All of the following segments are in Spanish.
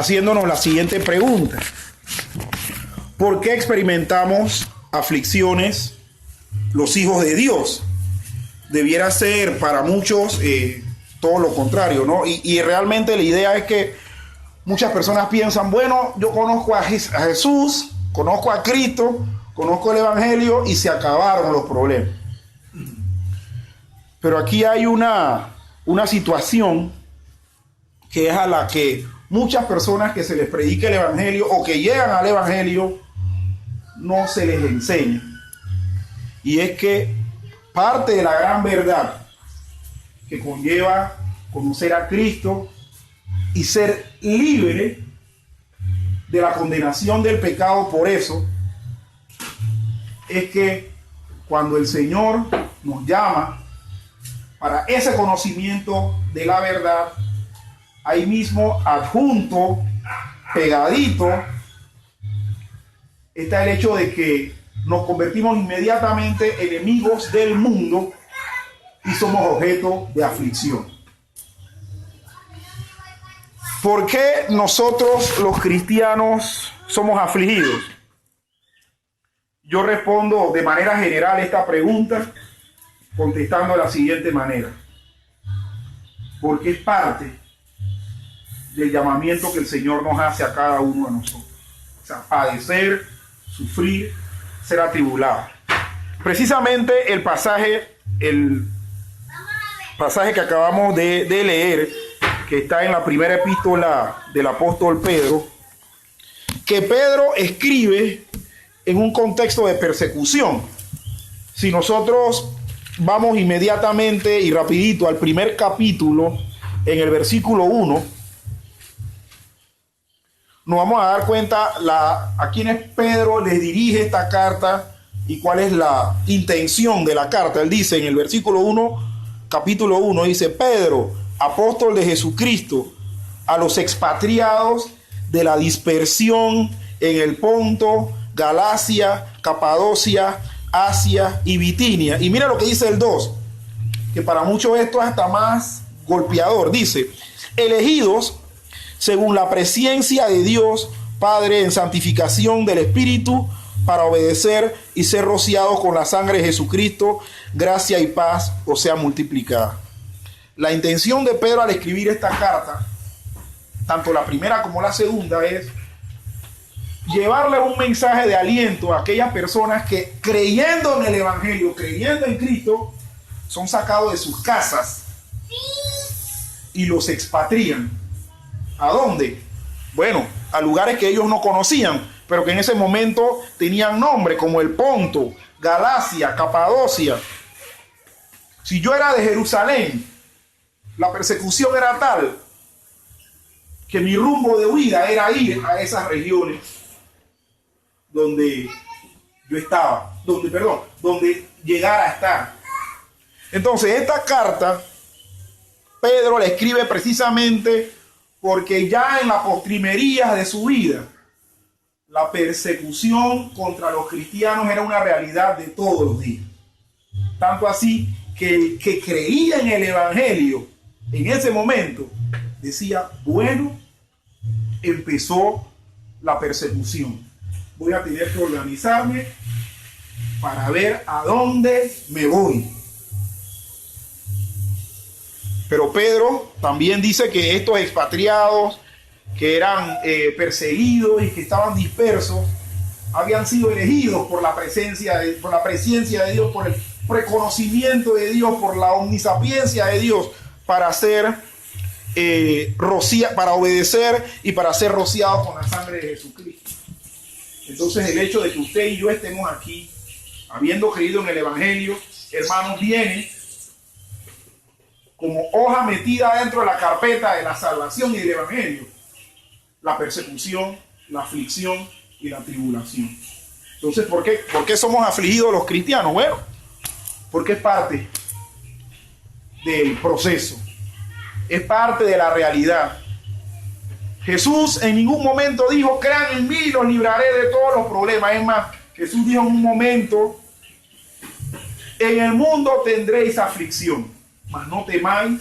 haciéndonos la siguiente pregunta. ¿Por qué experimentamos aflicciones los hijos de Dios? Debiera ser para muchos todo lo contrario, ¿no? Y realmente la idea es que muchas personas piensan, bueno, yo conozco a Jesús, conozco a Cristo, conozco el Evangelio y se acabaron los problemas. Pero aquí hay una situación que es a la que muchas personas que se les predica el Evangelio o que llegan al Evangelio no se les enseña. Y es que parte de la gran verdad que conlleva conocer a Cristo y ser libre de la condenación del pecado por eso, es que cuando el Señor nos llama para ese conocimiento de la verdad, ahí mismo adjunto, pegadito, está el hecho de que nos convertimos inmediatamente enemigos del mundo y somos objeto de aflicción. ¿Por qué nosotros los cristianos somos afligidos? Yo respondo de manera general esta pregunta contestando de la siguiente manera. Porque es parte del llamamiento que el Señor nos hace a cada uno de nosotros. O sea, padecer, sufrir, ser atribulado. Precisamente el pasaje que acabamos de leer, que está en la primera epístola del apóstol Pedro, que Pedro escribe en un contexto de persecución. Si nosotros vamos inmediatamente y rapidito al primer capítulo, en el versículo 1, nos vamos a dar cuenta a quienes Pedro les dirige esta carta y cuál es la intención de la carta. Él dice en el versículo 1, capítulo 1, dice: Pedro, apóstol de Jesucristo, a los expatriados de la dispersión en el Ponto, Galacia, Capadocia, Asia y Bitinia. Y mira lo que dice el 2, que para muchos esto es hasta más golpeador. Dice: elegidos según la presciencia de Dios Padre en santificación del Espíritu, para obedecer y ser rociados con la sangre de Jesucristo, gracia y paz os sea multiplicada. La intención de Pedro al escribir esta carta, tanto la primera como la segunda, es llevarle un mensaje de aliento a aquellas personas que, creyendo en el Evangelio, creyendo en Cristo, son sacados de sus casas y los expatrian. ¿A dónde? Bueno, a lugares que ellos no conocían, pero que en ese momento tenían nombre, como el Ponto, Galacia, Capadocia. Si yo era de Jerusalén, la persecución era tal que mi rumbo de huida era ir a esas regiones donde yo estaba, donde llegara a estar. Entonces, esta carta, Pedro la escribe precisamente porque ya en las postrimerías de su vida, la persecución contra los cristianos era una realidad de todos los días. Tanto así que el que creía en el Evangelio en ese momento decía: bueno, empezó la persecución. Voy a tener que organizarme para ver a dónde me voy. Pero Pedro también dice que estos expatriados que eran perseguidos y que estaban dispersos habían sido elegidos por la presencia de Dios, por el reconocimiento de Dios, por la omnisapiencia de Dios, para ser para obedecer y para ser rociados con la sangre de Jesucristo. Entonces, el hecho de que usted y yo estemos aquí, habiendo creído en el Evangelio, hermanos, viene como hoja metida dentro de la carpeta de la salvación y del Evangelio: la persecución, la aflicción y la tribulación. Entonces, ¿por qué somos afligidos los cristianos? Bueno, porque es parte del proceso, es parte de la realidad. Jesús en ningún momento dijo: crean en mí y los libraré de todos los problemas. Es más, Jesús dijo en un momento: en el mundo tendréis aflicción, mas no temáis,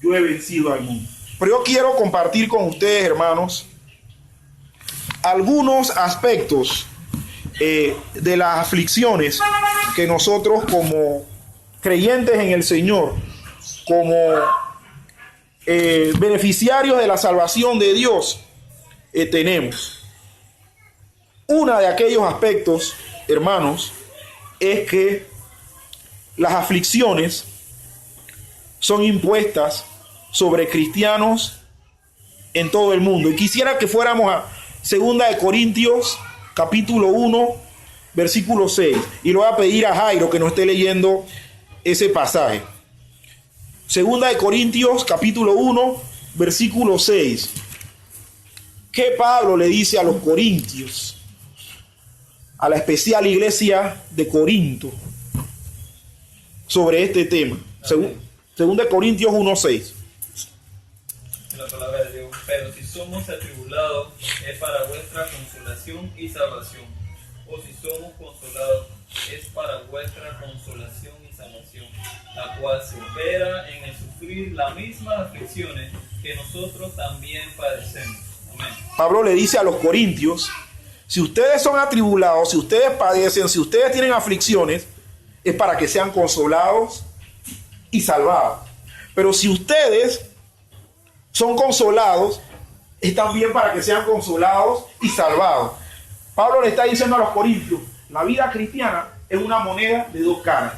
yo he vencido al mundo. Pero yo quiero compartir con ustedes, hermanos, algunos aspectos de las aflicciones que nosotros como creyentes en el Señor, como beneficiarios de la salvación de Dios, tenemos. Uno de aquellos aspectos, hermanos, es que las aflicciones son impuestas sobre cristianos en todo el mundo. Y quisiera que fuéramos a 2 Corintios, capítulo 1, versículo 6. Y le voy a pedir a Jairo que nos esté leyendo ese pasaje. 2 Corintios, capítulo 1, versículo 6. ¿Qué Pablo le dice a los corintios? A la especial iglesia de Corinto sobre este tema. 2 Corintios 1:6. La palabra de Dios. Pero si somos atribulados, es para vuestra consolación y salvación. O si somos consolados, es para vuestra consolación y salvación, la cual se opera en el sufrir las mismas aflicciones que nosotros también padecemos. Amén. Pablo le dice a los corintios: si ustedes son atribulados, si ustedes padecen, si ustedes tienen aflicciones, es para que sean consolados y salvados. Pero si ustedes son consolados, es también para que sean consolados y salvados. Pablo le está diciendo a los corintios: la vida cristiana es una moneda de dos caras,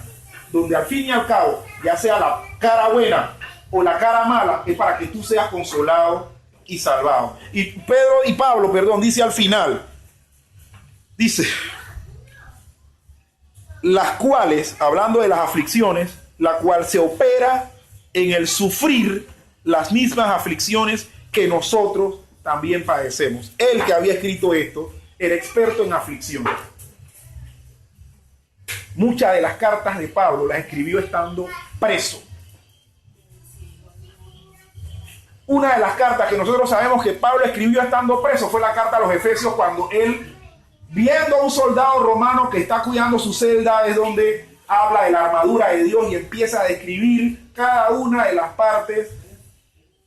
donde al fin y al cabo, ya sea la cara buena o la cara mala, es para que tú seas consolado y salvado. Y Pablo, dice al final, dice, las cuales, hablando de las aflicciones, la cual se opera en el sufrir las mismas aflicciones que nosotros también padecemos. Él que había escrito esto era experto en aflicción. Muchas de las cartas de Pablo las escribió estando preso. Una de las cartas que nosotros sabemos que Pablo escribió estando preso fue la carta a los Efesios, cuando él, viendo a un soldado romano que está cuidando su celda, es donde habla de la armadura de Dios y empieza a describir cada una de las partes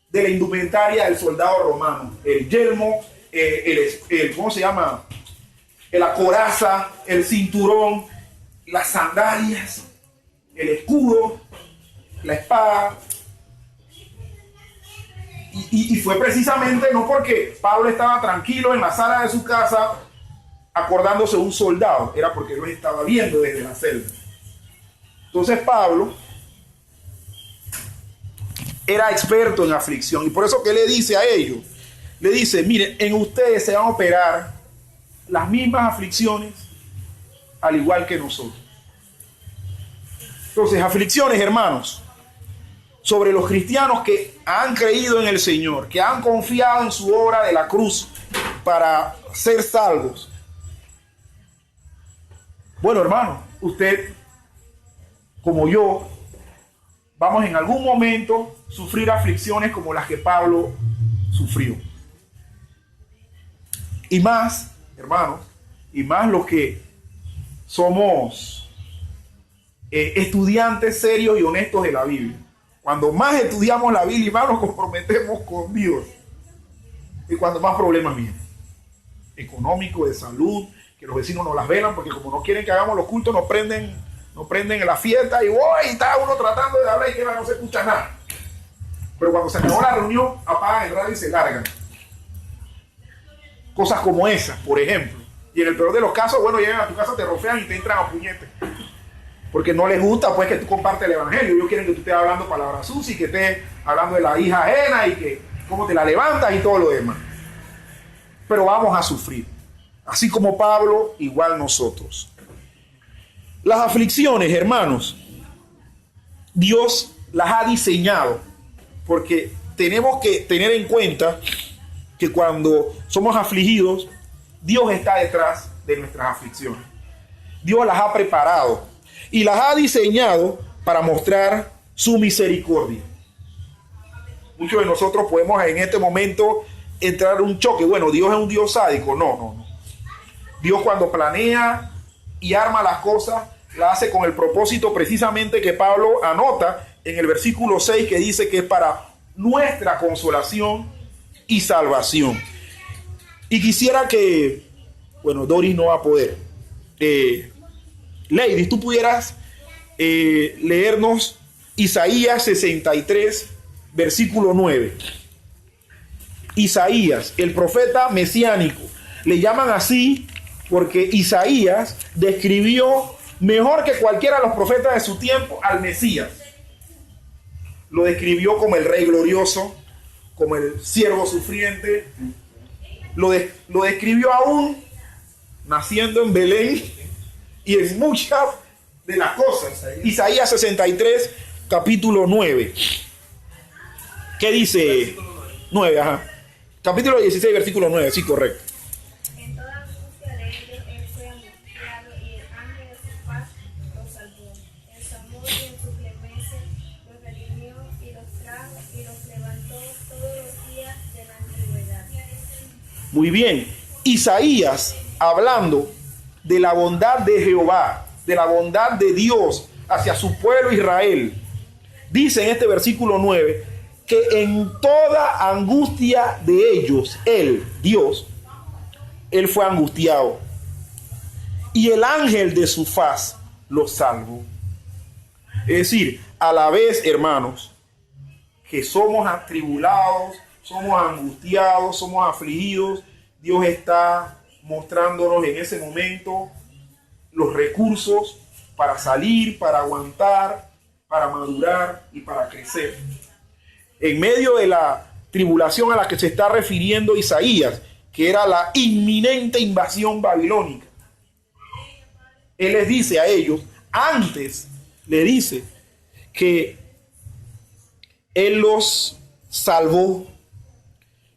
de la indumentaria del soldado romano: el yelmo, ¿cómo se llama? La coraza, el cinturón, las sandalias, el escudo, la espada. Y fue precisamente no porque Pablo estaba tranquilo en la sala de su casa acordándose de un soldado, era porque lo estaba viendo desde la celda. Entonces Pablo era experto en aflicción, y por eso que le dice a ellos, le dice: miren, en ustedes se van a operar las mismas aflicciones al igual que nosotros. Entonces, aflicciones, hermanos, sobre los cristianos que han creído en el Señor, que han confiado en su obra de la cruz para ser salvos. Bueno, hermano, usted, como yo, vamos en algún momento a sufrir aflicciones como las que Pablo sufrió. Y más, hermanos, y más los que somos estudiantes serios y honestos de la Biblia. Cuando más estudiamos la Biblia y más nos comprometemos con Dios, y cuando más problemas vienen, económicos, de salud, que los vecinos nos las velan, porque como no quieren que hagamos los cultos, nos prenden en la fiesta y está uno tratando de hablar y que no se escucha nada. Pero cuando se acabó la reunión, apagan el radio y se largan. Cosas como esas, por ejemplo. Y en el peor de los casos, llegan a tu casa, te rofean y te entran a puñetes. Porque no les gusta pues que tú compartes el evangelio. Ellos quieren que tú estés hablando palabras sucias, que estés hablando de la hija ajena y que cómo te la levantas y todo lo demás. Pero vamos a sufrir. Así como Pablo, igual nosotros. Las aflicciones, hermanos, Dios las ha diseñado, porque tenemos que tener en cuenta que cuando somos afligidos, Dios está detrás de nuestras aflicciones. Dios las ha preparado y las ha diseñado para mostrar su misericordia. Muchos de nosotros podemos en este momento entrar en un choque. Bueno, Dios es un Dios sádico. No. Dios, cuando planea y arma las cosas, la hace con el propósito precisamente que Pablo anota en el versículo 6, que dice que es para nuestra consolación y salvación. Y quisiera que, bueno, Doris no va a poder. Lady, tú pudieras leernos Isaías 63, versículo 9. Isaías, el profeta mesiánico. Le llaman así porque Isaías describió mejor que cualquiera de los profetas de su tiempo al Mesías. Lo describió como el rey glorioso, como el siervo sufriente. Lo describió aún naciendo en Belén y en muchas de las cosas. Isaías 63, capítulo 9. ¿Qué dice? 9, ajá. Capítulo 16, versículo 9, sí, correcto. En toda angustia de ellos él fue angustiado, y el ángel de su paz los salvó. En su amor y en su clemencia los redimió y los trajo y los levantó todos los días de la antigüedad. Muy bien. Isaías, hablando de la bondad de Jehová, de la bondad de Dios hacia su pueblo Israel, dice en este versículo 9 que en toda angustia de ellos, él, Dios, él fue angustiado, y el ángel de su faz los salvó. Es decir, a la vez, hermanos, que somos atribulados, somos angustiados, somos afligidos, Dios está mostrándonos en ese momento los recursos para salir, para aguantar, para madurar y para crecer. En medio de la tribulación a la que se está refiriendo Isaías, que era la inminente invasión babilónica, él les dice a ellos, antes le dice que él los salvó,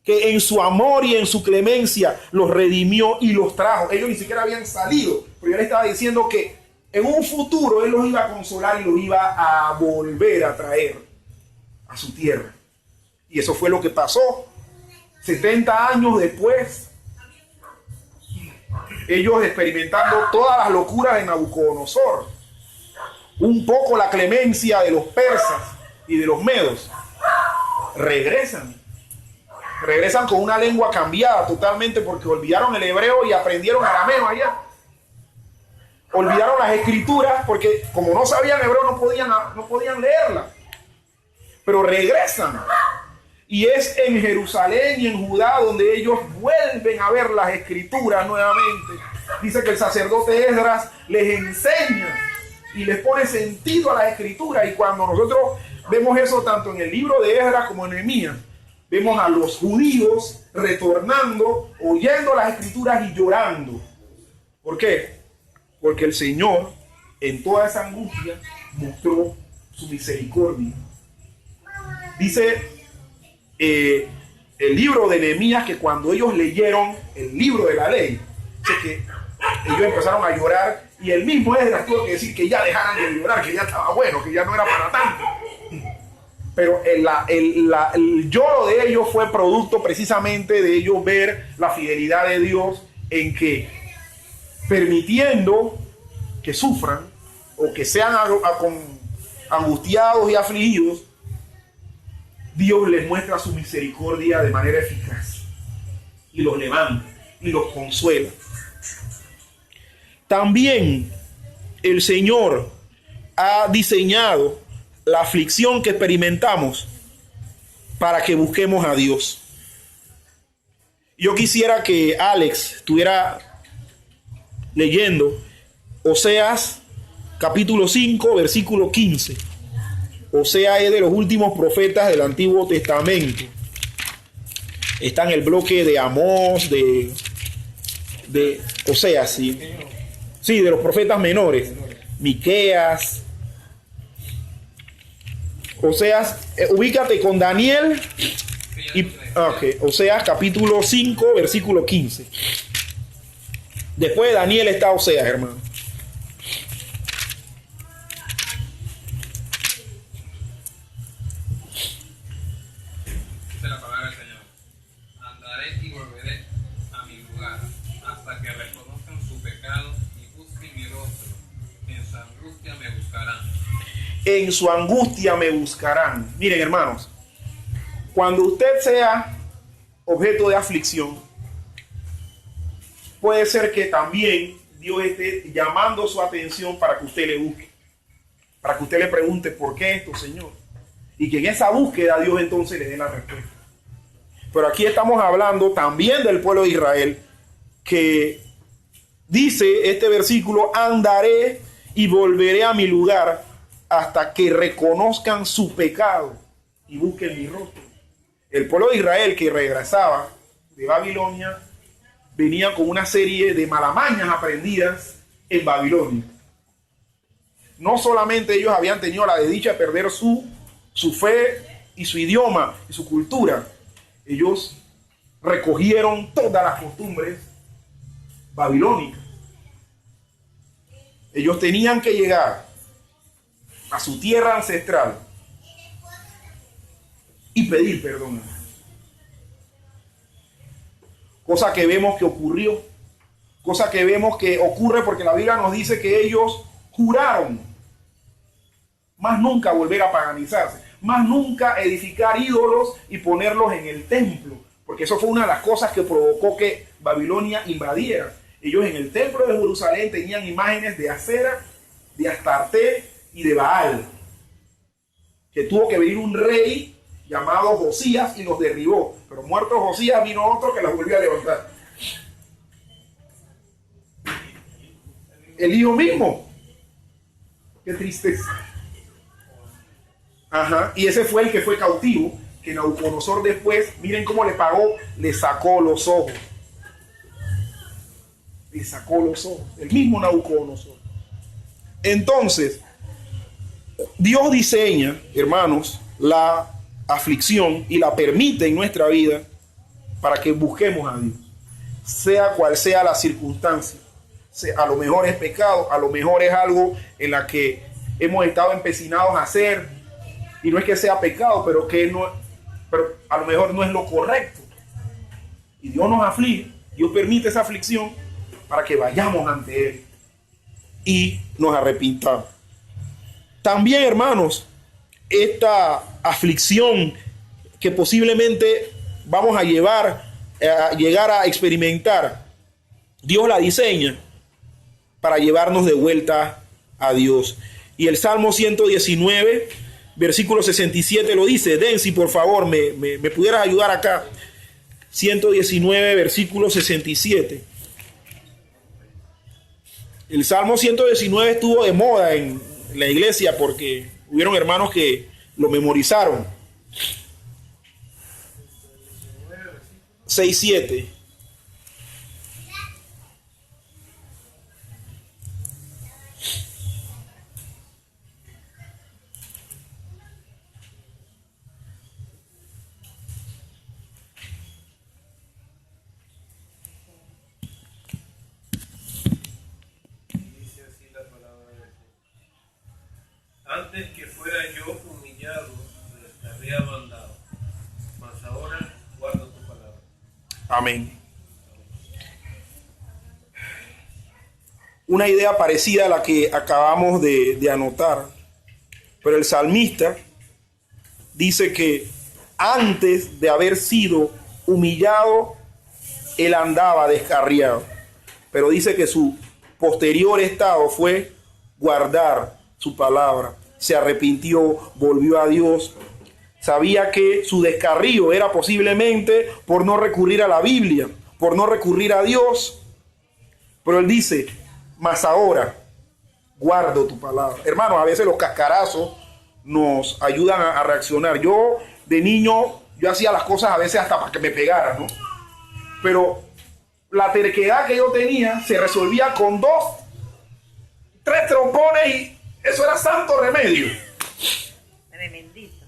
que en su amor y en su clemencia los redimió y los trajo. Ellos ni siquiera habían salido, pero él estaba diciendo que en un futuro él los iba a consolar y los iba a volver a traer a su tierra. Y eso fue lo que pasó. 70 años después, ellos experimentando todas las locuras de Nabucodonosor, un poco la clemencia de los persas y de los medos, regresan con una lengua cambiada totalmente, porque olvidaron el hebreo y aprendieron arameo allá. Olvidaron las escrituras porque como no sabían hebreo no podían leerla. Pero regresan. Y es en Jerusalén y en Judá donde ellos vuelven a ver las escrituras nuevamente. Dice que el sacerdote Esdras les enseña y les pone sentido a las escrituras. Y cuando nosotros vemos eso tanto en el libro de Esdras como en Nehemías, vemos a los judíos retornando, oyendo las escrituras y llorando. ¿Por qué? Porque el Señor en toda esa angustia mostró su misericordia. Dice el libro de Nehemías que cuando ellos leyeron el libro de la ley, que ellos empezaron a llorar, y el mismo Esdras tuvo que decir que ya dejaran de llorar, que ya estaba bueno, que ya no era para tanto. Pero el lloro de ellos fue producto precisamente de ellos ver la fidelidad de Dios, en que permitiendo que sufran o que sean angustiados y afligidos, Dios les muestra su misericordia de manera eficaz y los levanta y los consuela. También el Señor ha diseñado la aflicción que experimentamos para que busquemos a Dios. Yo quisiera que Alex estuviera leyendo Oseas capítulo 5, versículo 15. Oseas es de los últimos profetas del Antiguo Testamento. Está en el bloque de Amós, de Oseas, sí. Sí, de los profetas menores. Miqueas. Oseas, ubícate con Daniel. Oseas capítulo 5, versículo 15. Después de Daniel está Oseas, hermano. Dice la palabra del Señor: andaré y volveré a mi lugar hasta que reconozcan su pecado y busquen mi rostro. En su angustia me buscarán. En su angustia me buscarán. Miren, hermanos, cuando usted sea objeto de aflicción, puede ser que también Dios esté llamando su atención para que usted le busque, para que usted le pregunte ¿por qué esto, Señor? Y que en esa búsqueda Dios entonces le dé la respuesta. Pero aquí estamos hablando también del pueblo de Israel, que dice este versículo: andaré y volveré a mi lugar hasta que reconozcan su pecado y busquen mi rostro. El pueblo de Israel que regresaba de Babilonia venía con una serie de malamañas aprendidas en Babilonia. No solamente ellos habían tenido la desdicha de perder su fe y su idioma y su cultura, ellos recogieron todas las costumbres babilónicas. Ellos tenían que llegar a su tierra ancestral y pedir perdón. Cosa que vemos que ocurrió. Cosa que vemos que ocurre porque la Biblia nos dice que ellos juraron más nunca volver a paganizarse, más nunca edificar ídolos y ponerlos en el templo, porque eso fue una de las cosas que provocó que Babilonia invadiera. Ellos en el templo de Jerusalén tenían imágenes de Acera, de Astarte y de Baal, que tuvo que venir un rey llamado Josías y los derribó, pero muerto Josías vino otro que los volvió a levantar. El hijo mismo. Qué tristeza. Ajá. Y ese fue el que fue cautivo, que Nabucodonosor después, miren cómo le pagó, le sacó los ojos. Le sacó los ojos. El mismo Nabucodonosor. Entonces, Dios diseña, hermanos, la aflicción y la permite en nuestra vida para que busquemos a Dios, sea cual sea la circunstancia. A lo mejor es pecado, a lo mejor es algo en la que hemos estado empecinados a hacer y no es que sea pecado, pero a lo mejor no es lo correcto y Dios nos aflige. Dios permite esa aflicción para que vayamos ante Él y nos arrepintamos. También, hermanos, esta aflicción que posiblemente vamos a llegar a experimentar, Dios la diseña para llevarnos de vuelta a Dios. Y el Salmo 119, versículo 67 lo dice. Densi, por favor, me pudieras ayudar acá. 119, versículo 67. El Salmo 119 estuvo de moda en la iglesia porque hubieron hermanos que lo memorizaron. 6:7. Antes que fuera yo humillado, les habría mandado, mas ahora guardo tu palabra. Amén. Una idea parecida a la que acabamos de anotar, pero el salmista dice que antes de haber sido humillado, él andaba descarriado, pero dice que su posterior estado fue guardar su palabra. Se arrepintió, volvió a Dios. Sabía que su descarrío era posiblemente por no recurrir a la Biblia, por no recurrir a Dios. Pero él dice, mas ahora guardo tu palabra. Hermanos, a veces los cascarazos nos ayudan a reaccionar. Yo de niño, yo hacía las cosas a veces hasta para que me pegaran, ¿no? Pero la terquedad que yo tenía se resolvía con 2, 3 trompones y eso era santo remedio. Tremendito.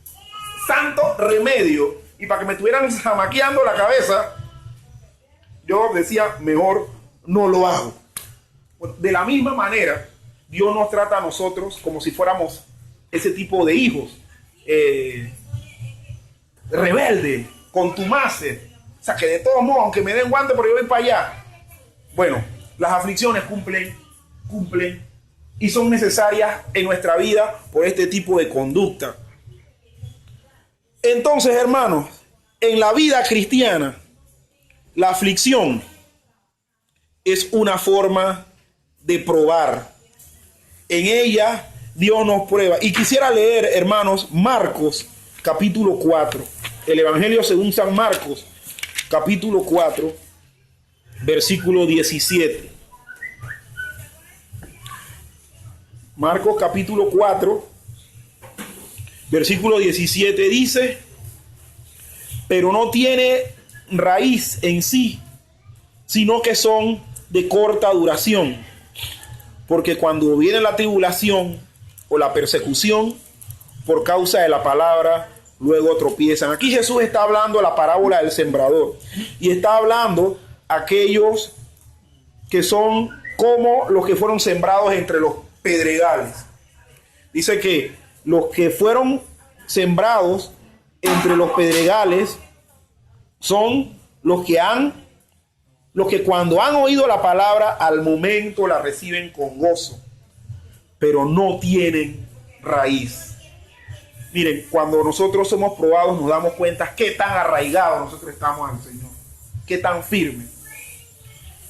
Santo remedio. Y para que me estuvieran jamaqueando la cabeza, yo decía, mejor no lo hago. Bueno, de la misma manera, Dios nos trata a nosotros como si fuéramos ese tipo de hijos. Rebelde, contumaces. O sea, que de todos modos, aunque me den guante, porque yo voy para allá. Bueno, las aflicciones cumplen y son necesarias en nuestra vida por este tipo de conducta. Entonces, hermanos, En la vida cristiana, la aflicción es una forma de probar. En ella Dios nos prueba. Y quisiera leer, hermanos, Marcos capítulo 4. El Evangelio según San Marcos capítulo 4, versículo 17. Marcos capítulo 4, versículo 17 dice: pero no tiene raíz en sí, sino que son de corta duración. Porque cuando viene la tribulación o la persecución por causa de la palabra, luego tropiezan. Aquí Jesús está hablando la parábola del sembrador y está hablando aquellos que son como los que fueron sembrados entre los pedregales. Dice que los que fueron sembrados entre los pedregales son los que cuando han oído la palabra al momento la reciben con gozo, pero no tienen raíz. Miren, cuando nosotros somos probados nos damos cuenta qué tan arraigados nosotros estamos al Señor, qué tan firmes.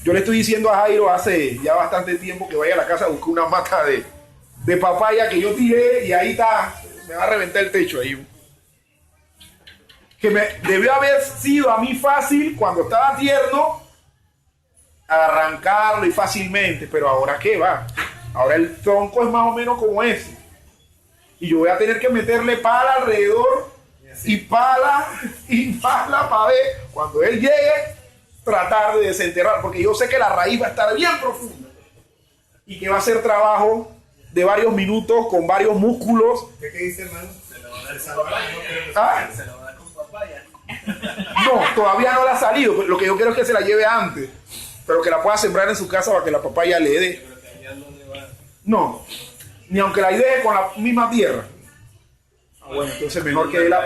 Yo le estoy diciendo a Jairo hace ya bastante tiempo que vaya a la casa a buscar una mata de papaya que yo tiré y ahí está, me va a reventar el techo ahí. Que me debió haber sido a mí fácil cuando estaba tierno arrancarlo y fácilmente, pero ahora qué va, ahora el tronco es más o menos como ese y yo voy a tener que meterle pala alrededor y pala para ver cuando él llegue tratar de desenterrar, porque yo sé que la raíz va a estar bien profunda y que va a ser trabajo de varios minutos con varios músculos. ¿Qué dice, hermano? Se lo va a dar se lo va a dar con papaya. No, todavía no la ha salido. Lo que yo quiero es que se la lleve antes, pero que la pueda sembrar en su casa para que la papaya le dé. No, ni aunque la deje con la misma tierra. Bueno, entonces mejor que la...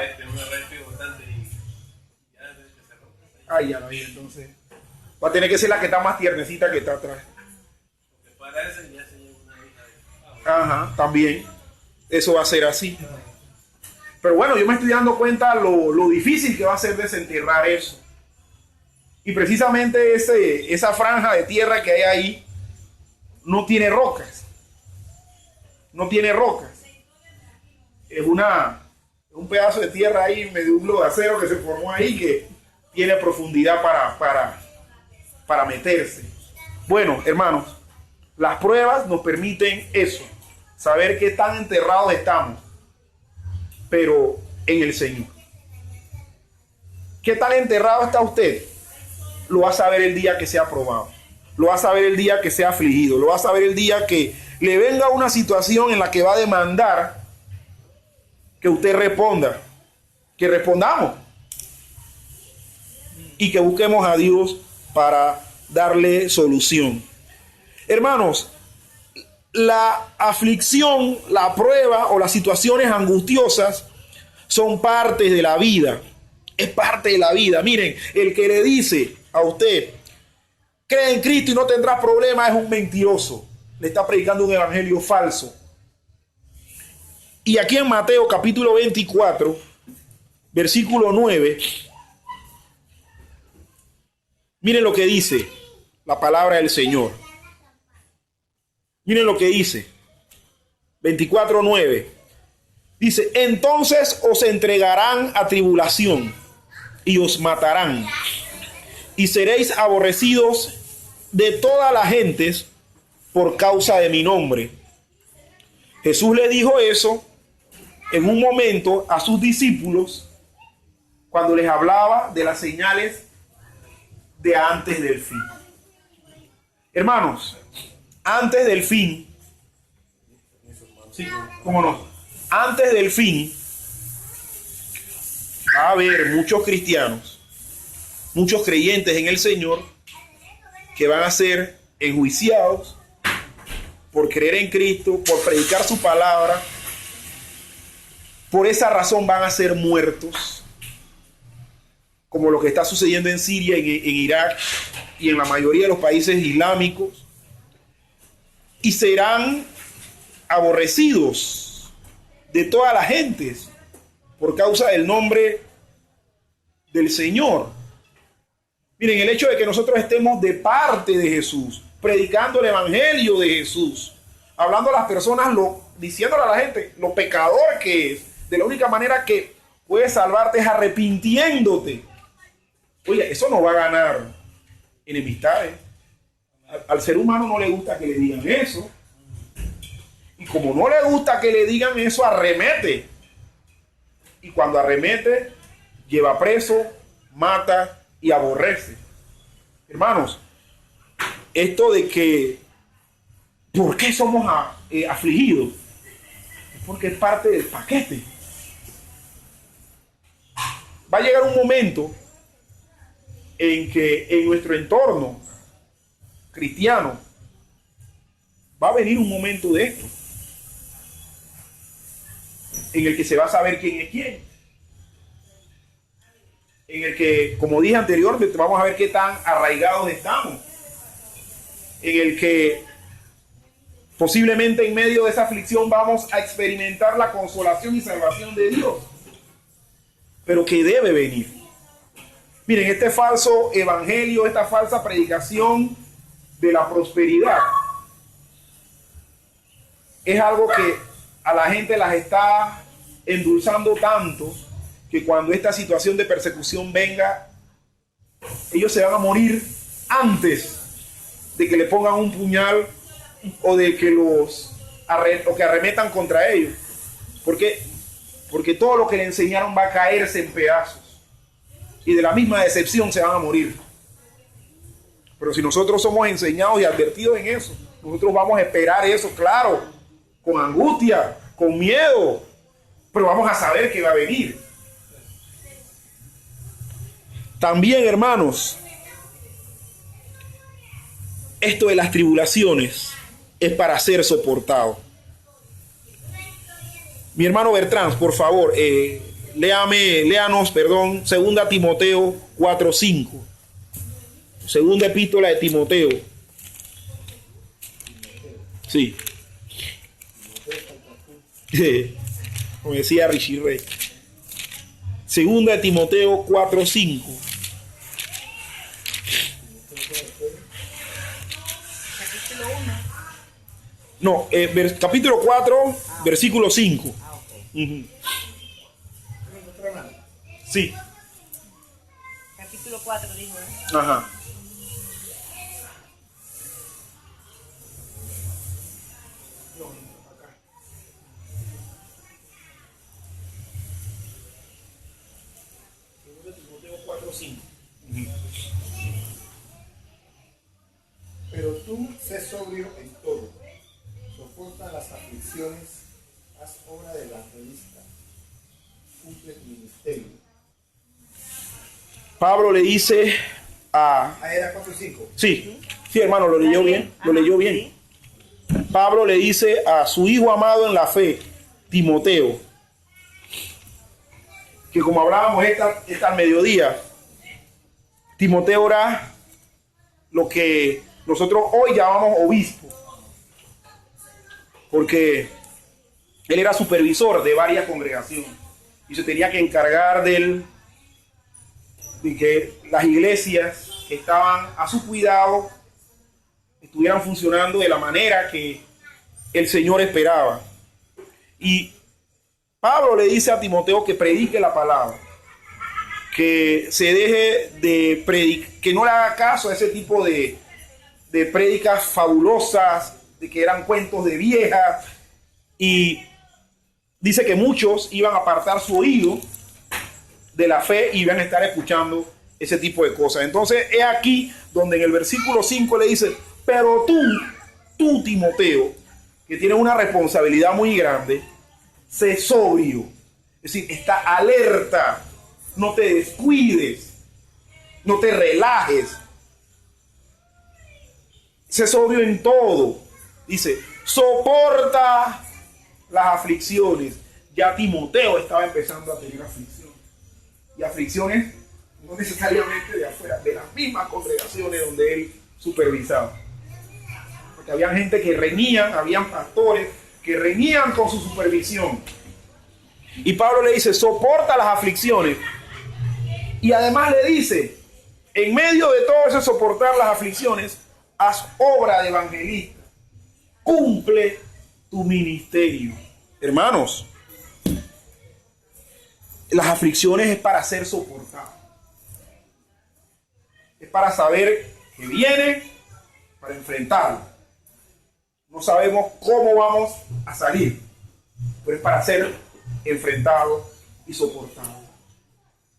Ay, ya la vi, entonces va a tener que ser la que está más tiernecita que está atrás. Ajá, también. Eso va a ser así. Pero bueno, yo me estoy dando cuenta lo difícil que va a ser desenterrar eso. Y precisamente esa franja de tierra que hay ahí no tiene rocas. No tiene rocas. Es un pedazo de tierra ahí, medio un de acero que se formó ahí que tiene profundidad para meterse. Bueno, hermanos, las pruebas nos permiten eso, saber qué tan enterrados estamos, pero en el Señor. ¿Qué tan enterrado está usted? Lo va a saber el día que sea probado, lo va a saber el día que sea afligido, lo va a saber el día que le venga una situación en la que va a demandar que usted responda, que respondamos y que busquemos a Dios para darle solución. Hermanos, la aflicción, la prueba o las situaciones angustiosas son parte de la vida. Es parte de la vida. Miren, el que le dice a usted, cree en Cristo y no tendrás problemas, es un mentiroso. Le está predicando un evangelio falso. Y aquí en Mateo capítulo 24, versículo 9, miren lo que dice la palabra del Señor. Miren lo que dice. 24:9. Dice, entonces os entregarán a tribulación y os matarán. Y seréis aborrecidos de todas las gentes por causa de mi nombre. Jesús le dijo eso en un momento a sus discípulos cuando les hablaba de las señales de antes del fin. Hermanos, antes del fin, sí, ¿cómo no? Antes del fin va a haber muchos cristianos, muchos creyentes en el Señor que van a ser enjuiciados por creer en Cristo, por predicar su palabra. Por esa razón van a ser muertos, como lo que está sucediendo en Siria, en Irak y en la mayoría de los países islámicos, y serán aborrecidos de todas las gentes por causa del nombre del Señor. Miren, el hecho de que nosotros estemos de parte de Jesús, predicando el evangelio de Jesús, hablando a las personas, diciéndole a la gente lo pecador que es, de la única manera que puedes salvarte es arrepintiéndote. Oye, eso no va a ganar enemistades. Al ser humano no le gusta que le digan eso. Y como no le gusta que le digan eso, arremete. Y cuando arremete, lleva preso, mata y aborrece. Hermanos, esto de que ¿por qué somos afligidos? Es porque es parte del paquete. Va a llegar un momento en que en nuestro entorno cristiano va a venir un momento de esto, en el que se va a saber quién es quién, en el que, como dije anteriormente, vamos a ver qué tan arraigados estamos, en el que posiblemente en medio de esa aflicción vamos a experimentar la consolación y salvación de Dios, pero que debe venir. Miren, este falso evangelio, esta falsa predicación de la prosperidad es algo que a la gente las está endulzando tanto que cuando esta situación de persecución venga, ellos se van a morir antes de que le pongan un puñal o de que que arremetan contra ellos. Porque todo lo que le enseñaron va a caerse en pedazos y de la misma decepción se van a morir. Pero si nosotros somos enseñados y advertidos en eso, nosotros vamos a esperar eso, claro, con angustia, con miedo, pero vamos a saber que va a venir. También, hermanos, esto de las tribulaciones es para ser soportado. Mi hermano Bertrand, por favor, léanos, 2 Timoteo 4:5. Segunda epístola de Timoteo. Sí. Como decía Richie Ray. 2 Timoteo 4:5. Capítulo 1. No, capítulo 4, versículo 5. Ok. Sí. Capítulo 4, dijo. Ajá. Pero tú sé sobrio en todo, soporta las aflicciones, haz obra de evangelista, cumple tu ministerio. Pablo le dice a... Ahí era 4:5. Sí, hermano, lo leyó bien, lo leyó bien. Pablo le dice a su hijo amado en la fe, Timoteo, que como hablábamos esta al mediodía, Timoteo era lo que nosotros hoy llamamos obispo, porque él era supervisor de varias congregaciones y se tenía que encargar de que las iglesias que estaban a su cuidado estuvieran funcionando de la manera que el Señor esperaba. Y Pablo le dice a Timoteo que predique la palabra, que se deje de predicar, que no le haga caso a ese tipo de prédicas fabulosas, de que eran cuentos de viejas, y dice que muchos iban a apartar su oído de la fe y iban a estar escuchando ese tipo de cosas. Entonces es aquí donde en el versículo 5 le dice, pero tú Timoteo, que tienes una responsabilidad muy grande, sé sobrio, es decir, está alerta, no te descuides, no te relajes, sé sobrio en todo. Dice, soporta las aflicciones. Ya Timoteo estaba empezando a tener aflicciones. Y aflicciones no necesariamente de afuera, de las mismas congregaciones donde él supervisaba. Porque había gente que reñían, habían pastores que reñían con su supervisión. Y Pablo le dice, soporta las aflicciones Y además le dice, en medio de todo eso soportar las aflicciones, haz obra de evangelista, cumple tu ministerio. Hermanos, las aflicciones es para ser soportado. Es para saber que viene, para enfrentarlo. No sabemos cómo vamos a salir, pero es para ser enfrentado y soportado.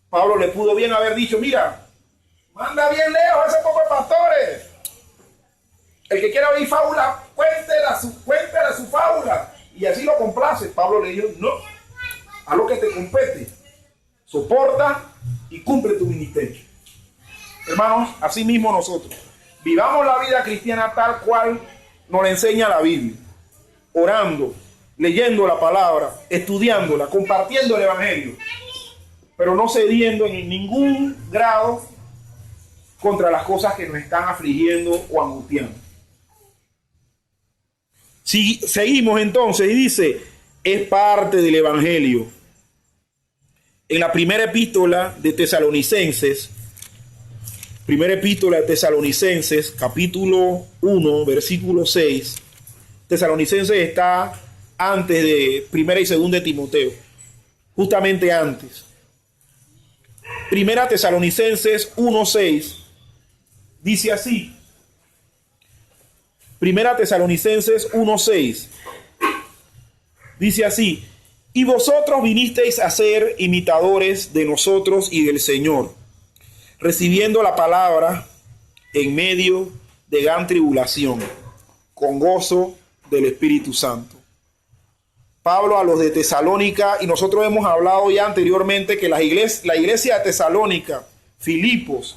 Pablo le pudo bien haber dicho, mira, manda bien lejos a ese poco de pastores. El que quiera oír fábula, cuéntela su fábula. Y así lo complace. Pablo le dijo, no, a lo que te compete. Soporta y cumple tu ministerio. Hermanos, así mismo nosotros. Vivamos la vida cristiana tal cual nos la enseña la Biblia. Orando, leyendo la palabra, estudiándola, compartiendo el evangelio. Pero no cediendo en ningún grado contra las cosas que nos están afligiendo o angustiando. Si seguimos entonces y dice, es parte del evangelio. En la primera epístola de Tesalonicenses, capítulo 1, versículo 6, Tesalonicenses está antes de primera y segunda de Timoteo, justamente antes. Primera Tesalonicenses 1:6 dice así. Primera Tesalonicenses 1:6 dice así: y vosotros vinisteis a ser imitadores de nosotros y del Señor, recibiendo la palabra en medio de gran tribulación, con gozo del Espíritu Santo. Pablo a los de Tesalónica, y nosotros hemos hablado ya anteriormente que la iglesia de Tesalónica, Filipos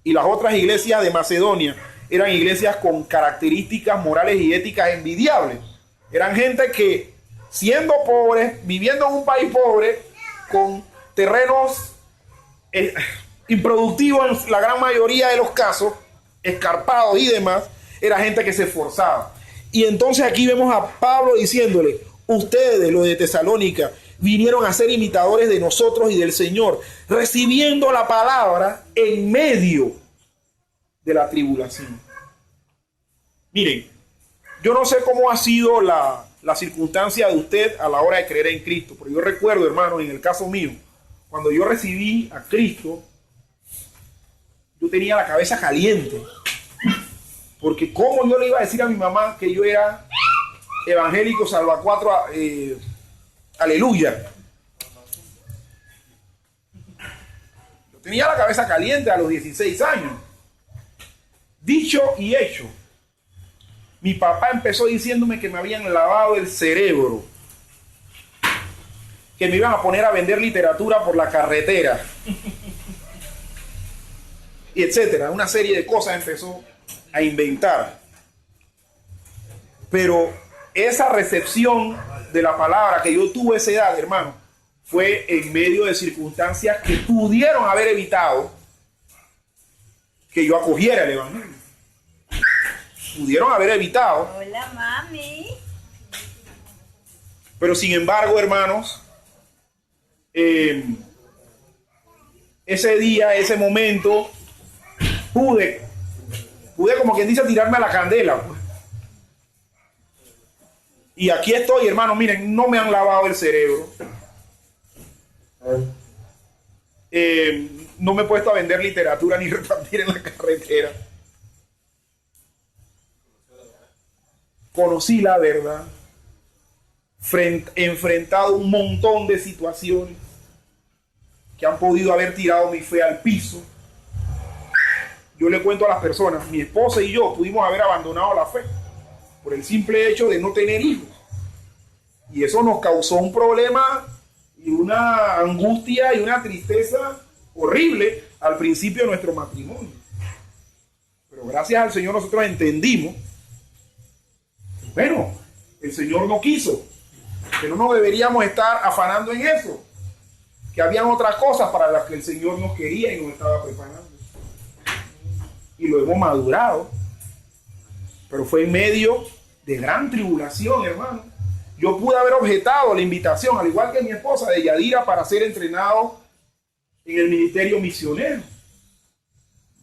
y las otras iglesias de Macedonia eran iglesias con características morales y éticas envidiables. Eran gente que, siendo pobres, viviendo en un país pobre, con terrenos improductivos en la gran mayoría de los casos, escarpados y demás, era gente que se esforzaba. Y entonces aquí vemos a Pablo diciéndole: ustedes, los de Tesalónica, vinieron a ser imitadores de nosotros y del Señor, recibiendo la palabra en medio de la tribulación. Miren, yo no sé cómo ha sido la circunstancia de usted a la hora de creer en Cristo, pero yo recuerdo, hermano, en el caso mío, cuando yo recibí a Cristo, yo tenía la cabeza caliente, porque cómo yo le iba a decir a mi mamá que yo era evangélico salvacuatro, aleluya. Yo tenía la cabeza caliente a los 16 años. Dicho y hecho, mi papá empezó diciéndome que me habían lavado el cerebro, que me iban a poner a vender literatura por la carretera, y etcétera. Una serie de cosas empezó a inventar. Pero esa recepción de la palabra que yo tuve a esa edad, hermano, fue en medio de circunstancias que pudieron haber evitado que yo acogiera el evangelio. Pudieron haber evitado. Hola, mami. Pero sin embargo, hermanos, ese día, ese momento, pude como quien dice tirarme a la candela, pues. Y aquí estoy, hermano, miren, no me han lavado el cerebro. No me he puesto a vender literatura ni repartir en la carretera. Conocí la verdad. Enfrentado un montón de situaciones que han podido haber tirado mi fe al piso. Yo le cuento a las personas, mi esposa y yo pudimos haber abandonado la fe por el simple hecho de no tener hijos. Y eso nos causó un problema y una angustia y una tristeza horrible al principio de nuestro matrimonio. Pero gracias al Señor nosotros entendimos, bueno, el Señor no quiso, que no nos deberíamos estar afanando en eso, que habían otras cosas para las que el Señor nos quería y nos estaba preparando. Y lo hemos madurado, pero fue en medio de gran tribulación, hermano. Yo pude haber objetado la invitación, al igual que mi esposa, de Yadira, para ser entrenado en el ministerio misionero.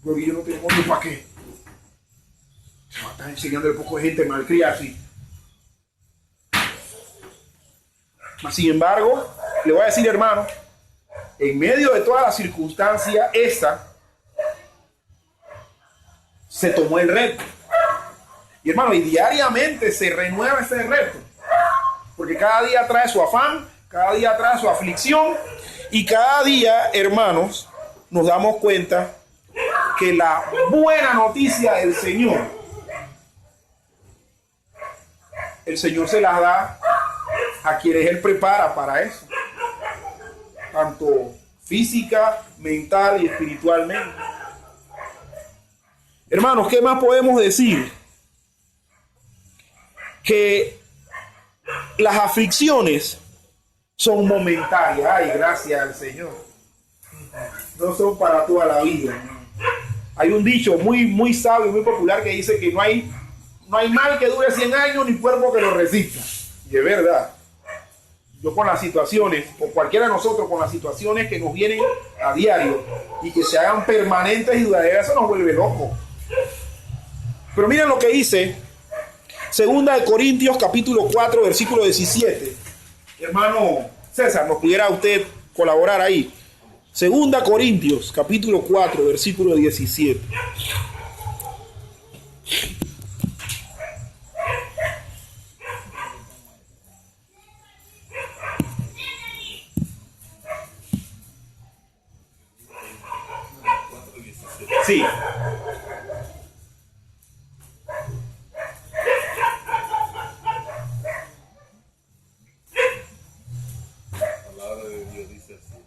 Porque yo no tengo ni para qué. Se va a estar enseñando un poco de gente malcriada así. Mas, sin embargo, le voy a decir, hermano, en medio de todas las circunstancias, esta se tomó el reto. Y hermano, y diariamente se renueva ese reto. Porque cada día trae su afán, cada día trae su aflicción. Y cada día, hermanos, nos damos cuenta que la buena noticia del Señor, el Señor se las da a quienes Él prepara para eso. Tanto física, mental y espiritualmente. Hermanos, ¿qué más podemos decir? Que las aflicciones son momentáneas. Ay, gracias al Señor. No son para toda la vida. Hay un dicho muy sabio, muy popular que dice que no hay mal que dure 100 años ni cuerpo que lo resista. Y es verdad. Yo con las situaciones, o cualquiera de nosotros con las situaciones que nos vienen a diario y que se hagan permanentes y duraderas, eso nos vuelve locos. Pero miren lo que dice 2 Corintios capítulo 4 versículo 17. Hermano César, ¿nos pudiera usted colaborar ahí? 2 Corintios capítulo 4 versículo 17. Sí. La palabra de Dios dice así: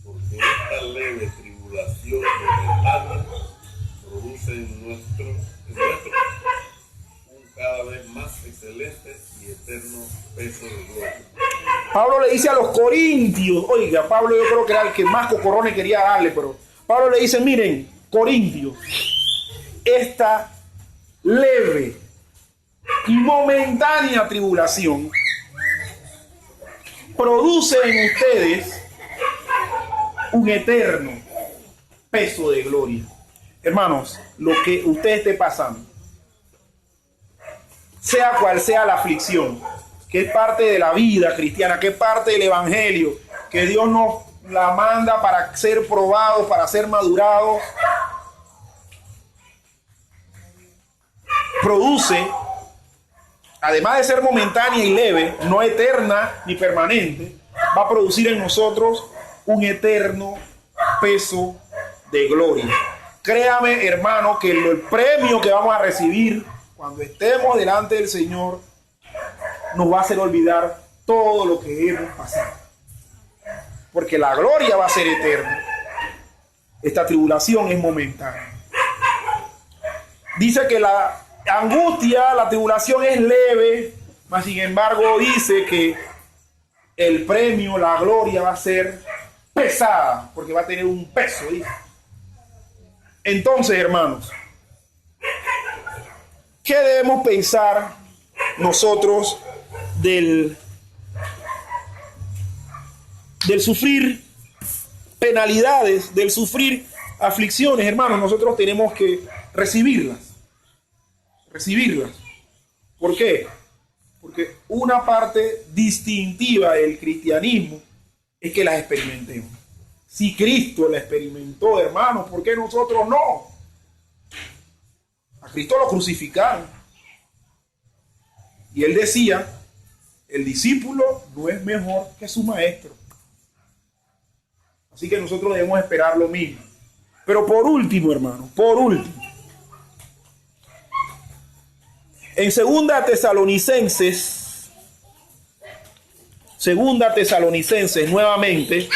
porque esta leve tribulación momentánea produce en nuestro un cada vez más excelente y eterno peso de gloria. Pablo le dice a los corintios, oiga, Pablo yo creo que era el que más cocorrones quería darle, pero Pablo le dice, miren, corintios, esta leve y momentánea tribulación produce en ustedes un eterno peso de gloria. Hermanos, lo que usted esté pasando, sea cual sea la aflicción, que es parte de la vida cristiana, que es parte del evangelio, que Dios nos la manda para ser probados, para ser madurados, produce, además de ser momentánea y leve, no eterna ni permanente, va a producir en nosotros un eterno peso de gloria. Créame, hermano, que el premio que vamos a recibir cuando estemos delante del Señor nos va a hacer olvidar todo lo que hemos pasado. Porque la gloria va a ser eterna. Esta tribulación es momentánea. Dice que la angustia, la tribulación es leve, mas sin embargo dice que el premio, la gloria va a ser pesada, porque va a tener un peso, dice. Entonces, hermanos, ¿qué debemos pensar nosotros del sufrir penalidades, del sufrir aflicciones? Hermanos, nosotros tenemos que recibirlas. ¿Por qué? Porque una parte distintiva del cristianismo es que las experimentemos. Si Cristo la experimentó, hermanos, ¿por qué nosotros no? A Cristo lo crucificaron. Y él decía, el discípulo no es mejor que su maestro. Así que nosotros debemos esperar lo mismo. Pero por último, hermano, en 2 Tesalonicenses nuevamente,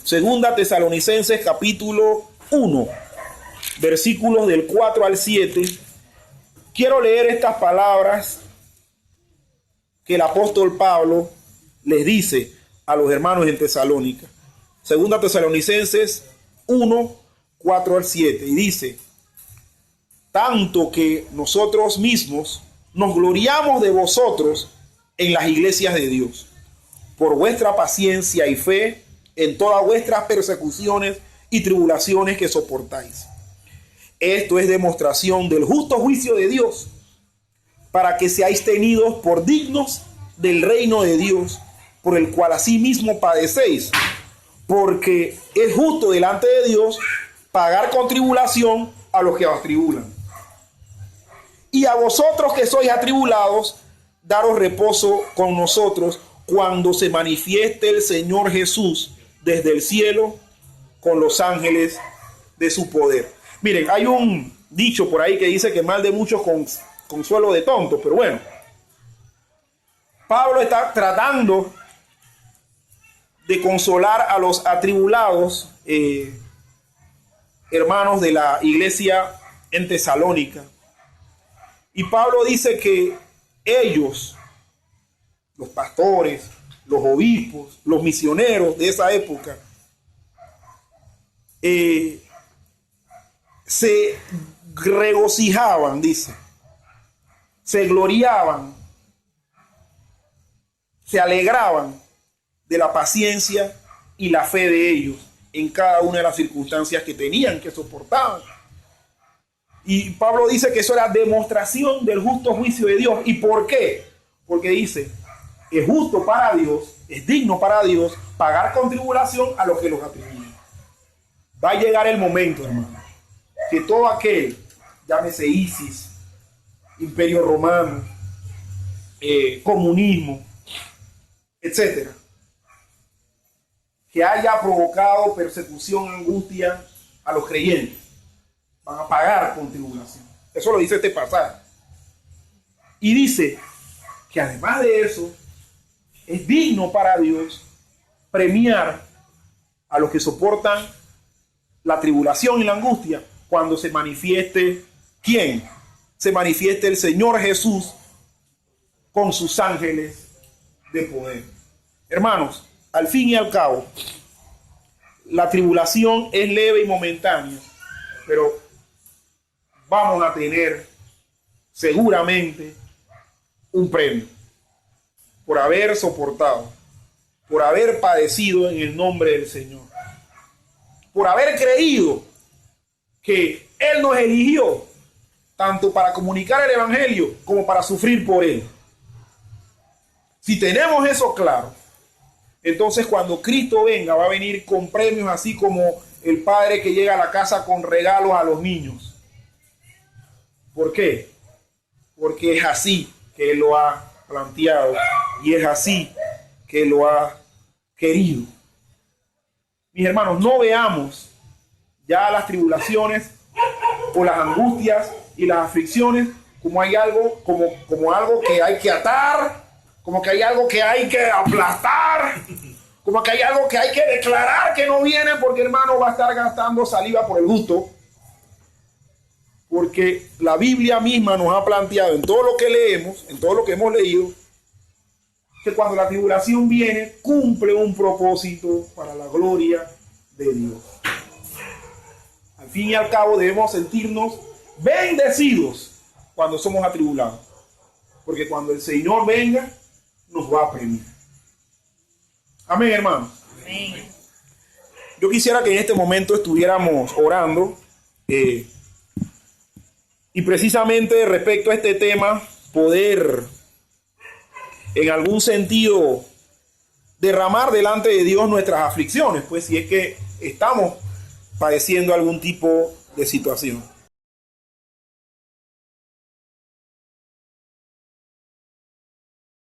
2 Tesalonicenses capítulo 1, versículos del 4 al 7, quiero leer estas palabras que el apóstol Pablo les dice a los hermanos en Tesalónica. 2 Tesalonicenses 1, 4 al 7, y dice: tanto que nosotros mismos nos gloriamos de vosotros en las iglesias de Dios, por vuestra paciencia y fe en todas vuestras persecuciones y tribulaciones que soportáis. Esto es demostración del justo juicio de Dios, para que seáis tenidos por dignos del reino de Dios, por el cual asimismo padecéis, porque es justo delante de Dios pagar con tribulación a los que os atribulan. Y a vosotros que sois atribulados, daros reposo con nosotros cuando se manifieste el Señor Jesús desde el cielo con los ángeles de su poder. Miren, hay un dicho por ahí que dice que mal de muchos consuelo de tontos, pero bueno, Pablo está tratando de consolar a los atribulados hermanos de la iglesia en Tesalónica. Y Pablo dice que ellos, los pastores, los obispos, los misioneros de esa época, se regocijaban, dice, se gloriaban, se alegraban de la paciencia y la fe de ellos en cada una de las circunstancias que tenían, que soportaban. Y Pablo dice que eso era demostración del justo juicio de Dios. ¿Y por qué? Porque dice, es justo para Dios, es digno para Dios pagar con tribulación a los que los atribuyen. Va a llegar el momento, hermano, que todo aquel, llámese ISIS, Imperio Romano, comunismo, etcétera, que haya provocado persecución, angustia a los creyentes, van a pagar con tribulación. Eso lo dice este pasaje. Y dice que además de eso, es digno para Dios premiar a los que soportan la tribulación y la angustia cuando se manifieste, ¿quién? Se manifieste el Señor Jesús con sus ángeles de poder. Hermanos, al fin y al cabo, la tribulación es leve y momentánea, pero vamos a tener seguramente un premio por haber soportado, por haber padecido en el nombre del Señor, por haber creído que Él nos eligió tanto para comunicar el Evangelio como para sufrir por Él. Si tenemos eso claro, entonces cuando Cristo venga va a venir con premios, así como el padre que llega a la casa con regalos a los niños. ¿Por qué? Porque es así que Él lo ha planteado y es así que lo ha querido. Mis hermanos, no veamos ya las tribulaciones o las angustias y las aflicciones como hay algo, como algo que hay que atar, como que hay algo que hay que aplastar, como que hay algo que hay que declarar que no viene, porque hermano va a estar gastando saliva por el gusto. Porque la Biblia misma nos ha planteado en todo lo que leemos, en todo lo que hemos leído, que cuando la tribulación viene, cumple un propósito para la gloria de Dios. Al fin y al cabo debemos sentirnos bendecidos cuando somos atribulados, porque cuando el Señor venga, nos va a premiar. Amén, hermano. Amén. Yo quisiera que en este momento estuviéramos orando y precisamente respecto a este tema, poder en algún sentido derramar delante de Dios nuestras aflicciones, pues si es que estamos padeciendo algún tipo de situación.